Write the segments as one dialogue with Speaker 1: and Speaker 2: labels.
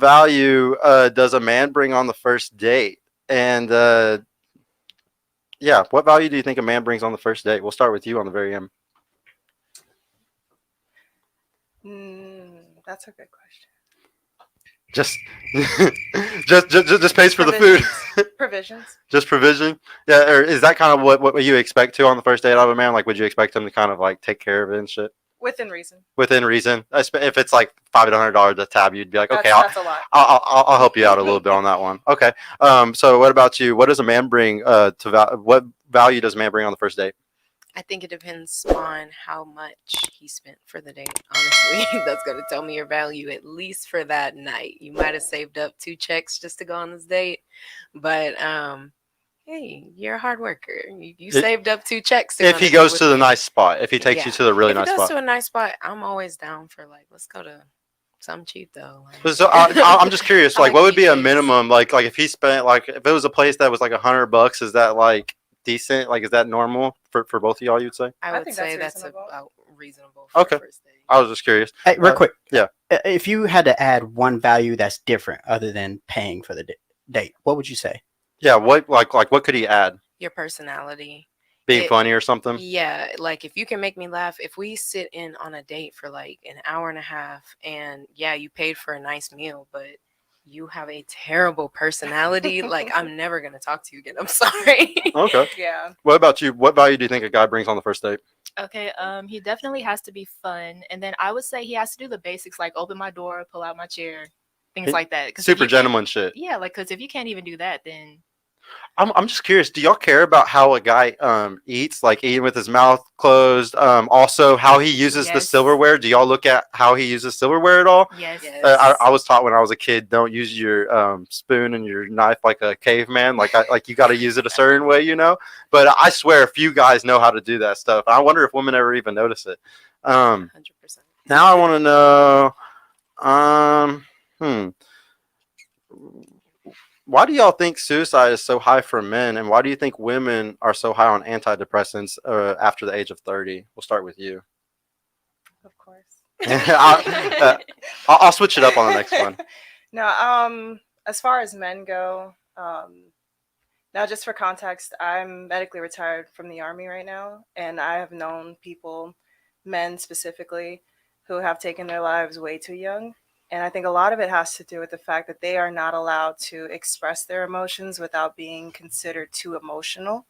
Speaker 1: value does a man bring on the first date? And yeah, what value do you think a man brings on the first date? We'll start with you on the very end.
Speaker 2: That's a good question.
Speaker 1: Just, just pays for the food.
Speaker 2: Provisions.
Speaker 1: Just provision. Yeah, or is that kind of what you expect to on the first date of a man? Like, would you expect him to kind of like take care of it and shit?
Speaker 2: Within reason.
Speaker 1: Within reason. If it's like $500 a tab, you'd be like, okay,
Speaker 2: that's a lot.
Speaker 1: I'll help you out a little bit on that one. Okay. So what about you? What does a man bring what value does a man bring on the first date?
Speaker 3: I think it depends on how much he spent for the date. Honestly, that's going to tell me your value, at least for that night. You might have saved up 2 checks just to go on this date, but hey, you're a hard worker. You saved up 2 checks.
Speaker 1: If he goes to the nice spot, if he takes you to the really nice spot.
Speaker 3: If he goes to a nice spot, I'm always down for like, let's go to something cheap though.
Speaker 1: So I'm just curious, like, what would be a minimum? Like if he spent like if it was a place that was like $100, is that like decent? Like, is that normal for both of y'all? You'd say?
Speaker 3: I would say that's about reasonable.
Speaker 1: Okay.
Speaker 3: First date.
Speaker 1: I was just curious.
Speaker 4: Hey, real quick.
Speaker 1: Yeah.
Speaker 4: If you had to add one value that's different other than paying for the date, what would you say?
Speaker 1: Yeah. What what could he add?
Speaker 3: Your personality.
Speaker 1: Being funny or something.
Speaker 3: Yeah, like if you can make me laugh, if we sit in on a date for like an hour and a half, and yeah, you paid for a nice meal, but you have a terrible personality, like I'm never gonna talk to you again. I'm sorry.
Speaker 1: Okay.
Speaker 2: Yeah.
Speaker 1: What about you? What value do you think a guy brings on the first date?
Speaker 5: Okay, he definitely has to be fun, and then I would say he has to do the basics like open my door, pull out my chair, things like that.
Speaker 1: Super gentleman shit.
Speaker 5: Yeah, like because if you can't even do that, then
Speaker 1: I'm just curious. Do y'all care about how a guy eats, like eating with his mouth closed? Also, how he uses the silverware. Do y'all look at how he uses silverware at all?
Speaker 5: Yes.
Speaker 1: I was taught when I was a kid, don't use your spoon and your knife like a caveman. Like you got to use it a certain way, you know. But I swear, a few guys know how to do that stuff. I wonder if women ever even notice it.
Speaker 3: 100%.
Speaker 1: Now I want to know. Why do y'all think suicide is so high for men, and why do you think women are so high on antidepressants after the age of 30? We'll start with you.
Speaker 2: Of course.
Speaker 1: I'll switch it up on the next one.
Speaker 2: No, as far as men go, now just for context, I'm medically retired from the Army right now, and I have known people, men specifically, who have taken their lives way too young. And I think a lot of it has to do with the fact that they are not allowed to express their emotions without being considered too emotional.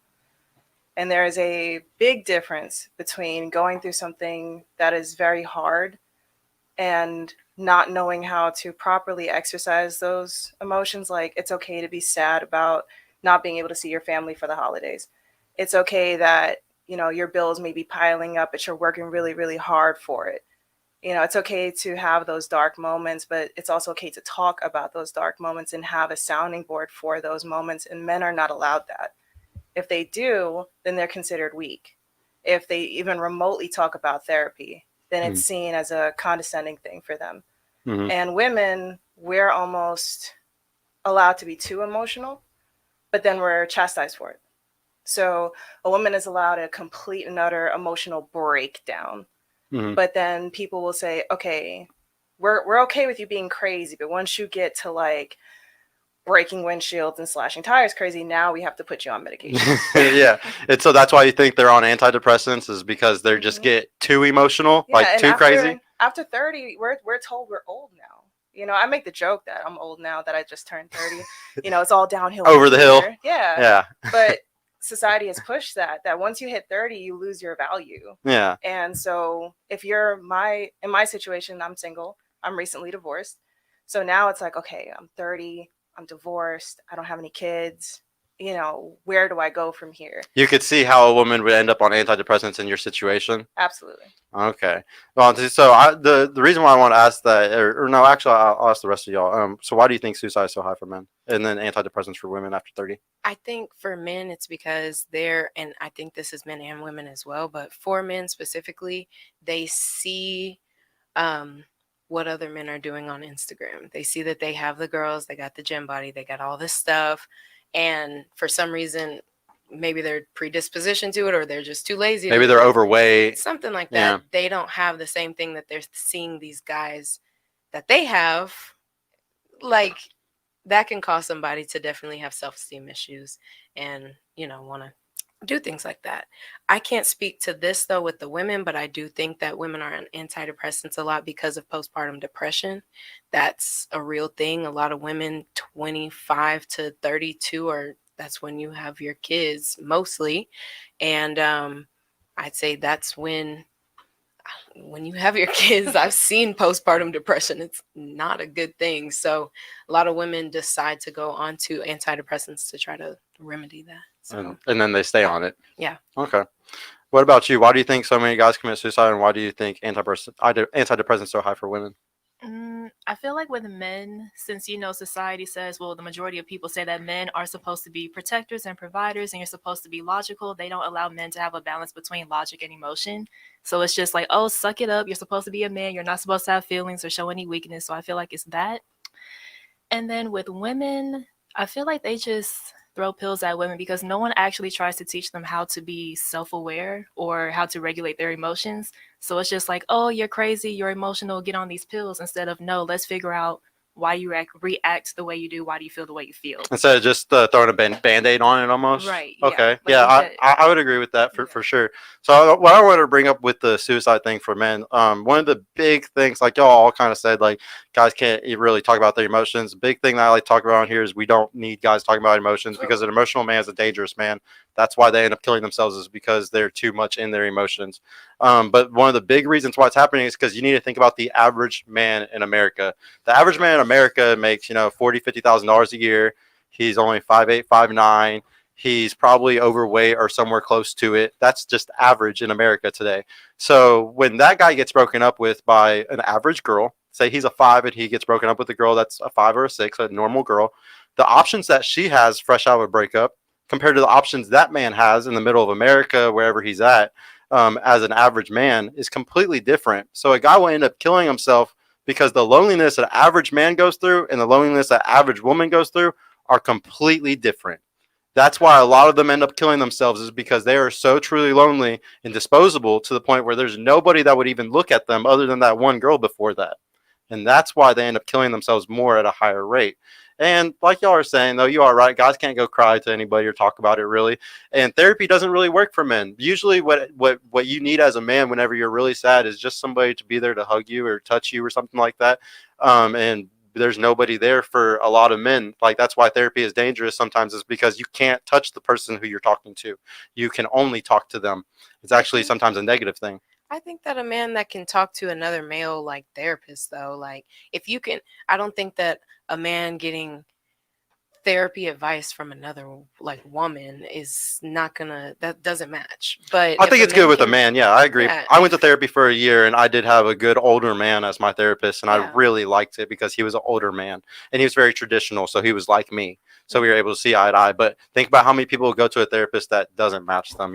Speaker 2: And there is a big difference between going through something that is very hard and not knowing how to properly exercise those emotions. Like, it's okay to be sad about not being able to see your family for the holidays. It's okay that, your bills may be piling up, but you're working really, really hard for it. It's okay to have those dark moments, but it's also okay to talk about those dark moments and have a sounding board for those moments. And men are not allowed that. If they do, then they're considered weak. If they even remotely talk about therapy, then it's seen as a condescending thing for them. Mm-hmm. And women, we're almost allowed to be too emotional, but then we're chastised for it. So a woman is allowed a complete and utter emotional breakdown. Mm-hmm. But then people will say, okay, we're okay with you being crazy, but once you get to like breaking windshields and slashing tires crazy, now we have to put you on medication.
Speaker 1: Yeah. And so that's why you think they're on antidepressants, is because they just get too emotional, like too crazy?
Speaker 2: After 30, we're told we're old now. I make the joke that I'm old now that I just turned 30. It's all downhill.
Speaker 1: Over the hill.
Speaker 2: Yeah. But society has pushed that once you hit 30, you lose your value.
Speaker 1: Yeah.
Speaker 2: And so if you're in my situation, I'm single, I'm recently divorced. So now it's like, okay, I'm 30, I'm divorced, I don't have any kids. Where do I go from here?
Speaker 1: You could see how a woman would end up on antidepressants in your situation.
Speaker 2: Absolutely.
Speaker 1: Okay. Well, so the reason why I want to ask that, or no, actually, I'll ask the rest of y'all. So why do you think suicide is so high for men, and then antidepressants for women after 30?
Speaker 3: I think for men, it's because and I think this is men and women as well, but for men specifically, they see what other men are doing on Instagram. They see that they have the girls, they got the gym body, they got all this stuff. And for some reason, maybe they're predispositioned to it, or they're just too lazy.
Speaker 1: Maybe they're overweight.
Speaker 3: Something like that. Yeah. They don't have the same thing that they're seeing these guys that they have, like that can cause somebody to definitely have self-esteem issues and, want to do things like that. I can't speak to this though with the women, but I do think that women are on antidepressants a lot because of postpartum depression. That's a real thing. A lot of women 25 to 32 that's when you have your kids mostly. And I'd say that's when you have your kids, I've seen postpartum depression. It's not a good thing. So a lot of women decide to go onto antidepressants to try to remedy that. So
Speaker 1: And then they stay on it.
Speaker 3: yeah.
Speaker 1: Okay. What about you? Why do you think so many guys commit suicide, and why do you think antidepressants so high for women?
Speaker 5: I feel like with men, since society says, well, the majority of people say that men are supposed to be protectors and providers, and you're supposed to be logical. They don't allow men to have a balance between logic and emotion. So it's just like, oh, suck it up. You're supposed to be a man. You're not supposed to have feelings or show any weakness. So I feel like it's that. And then with women, I feel like they just throw pills at women because no one actually tries to teach them how to be self-aware or how to regulate their emotions. So it's just like, oh, you're crazy, you're emotional, get on these pills, instead of, no, let's figure out why you react the way you do. Why do you feel the way you feel?
Speaker 1: Instead of just throwing a band-aid on it almost?
Speaker 5: Right. Yeah.
Speaker 1: Okay.
Speaker 5: Like
Speaker 1: Yeah, I would agree with that for sure. So what I wanted to bring up with the suicide thing for men, one of the big things, like y'all all kind of said, like guys can't really talk about their emotions. The big thing that I like to talk about here is we don't need guys talking about emotions because an emotional man is a dangerous man. That's why they end up killing themselves, is because they're too much in their emotions. But one of the big reasons why it's happening is because you need to think about the average man in America. The average man in America makes, $40,000-$50,000 a year. He's only 5'8", 5'9". He's probably overweight or somewhere close to it. That's just average in America today. So when that guy gets broken up with by an average girl, say he's a 5 and he gets broken up with a girl that's a 5 or a 6, a normal girl, the options that she has fresh out of a breakup compared to the options that man has in the middle of America, wherever he's at, as an average man, is completely different. So a guy will end up killing himself because the loneliness that an average man goes through and the loneliness that an average woman goes through are completely different. That's why a lot of them end up killing themselves, is because they are so truly lonely and disposable to the point where there's nobody that would even look at them other than that one girl before that. And that's why they end up killing themselves more at a higher rate. And like y'all are saying, though, you are right. Guys can't go cry to anybody or talk about it, really. And therapy doesn't really work for men. Usually what you need as a man whenever you're really sad is just somebody to be there to hug you or touch you or something like that. And there's nobody there for a lot of men. Like, that's why therapy is dangerous sometimes, is because you can't touch the person who you're talking to. You can only talk to them. It's actually sometimes a negative thing.
Speaker 3: I think that a man that can talk to another male like therapist, though, like if you can, I don't think that a man getting therapy advice from another like woman is not gonna, that doesn't match. But
Speaker 1: I think it's good with a man. Yeah, I agree.
Speaker 3: Yeah.
Speaker 1: I went to therapy for a year and I did have a good older man as my therapist, and I
Speaker 3: Yeah.
Speaker 1: really liked it because he was an older man and he was very traditional, so he was like me. So we were able to see eye to eye. But think about how many people go to a therapist that doesn't match them.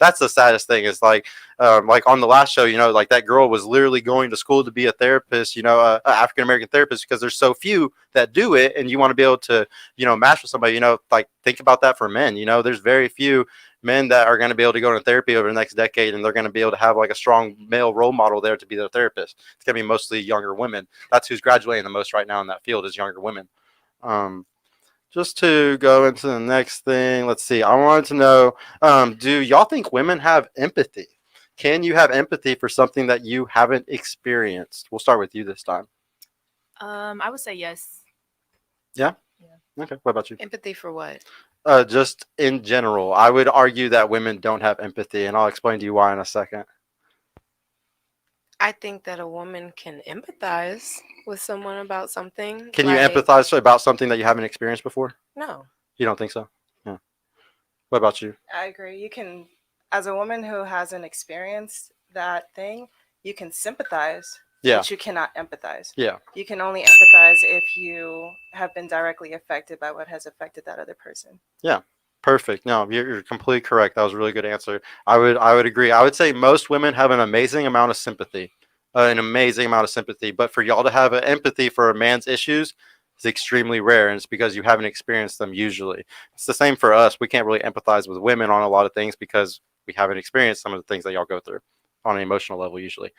Speaker 1: That's the saddest thing. Is like on the last show, like that girl was literally going to school to be a therapist, a African American therapist, because there's so few that do it, and you want to be able to match with somebody. Like, think about that for men. There's very few men that are going to be able to go into therapy over the next decade, and they're going to be able to have like a strong male role model there to be their therapist. It's going to be mostly younger women. That's who's graduating the most right now in that field, is younger women. Just to go into the next thing, let's see. I wanted to know, do y'all think women have empathy? Can you have empathy for something that you haven't experienced? We'll start with you this time.
Speaker 5: I would say yes.
Speaker 1: Yeah?
Speaker 5: Yeah.
Speaker 1: Okay. What about you?
Speaker 3: empathy for what?
Speaker 1: Just in general, I would argue that women don't have empathy, and I'll explain to you why in a second.
Speaker 3: I think that a woman can empathize with someone about something.
Speaker 1: Can you
Speaker 3: like,
Speaker 1: empathize about something that you haven't experienced before?
Speaker 3: No.
Speaker 1: You don't think so? Yeah. What about you?
Speaker 2: I agree. You can, as a woman who hasn't experienced that thing, you can sympathize,
Speaker 1: Yeah.
Speaker 2: but you cannot empathize.
Speaker 1: Yeah.
Speaker 2: You can only empathize if you have been directly affected by what has affected that other person.
Speaker 1: Yeah. Perfect. No, you're completely correct. That was a really good answer. I would agree. I would say most women have an amazing amount of sympathy, But for y'all to have an empathy for a man's issues is extremely rare, and it's because you haven't experienced them usually. It's the same for us. We can't really empathize with women on a lot of things because we haven't experienced some of the things that y'all go through on an emotional level usually.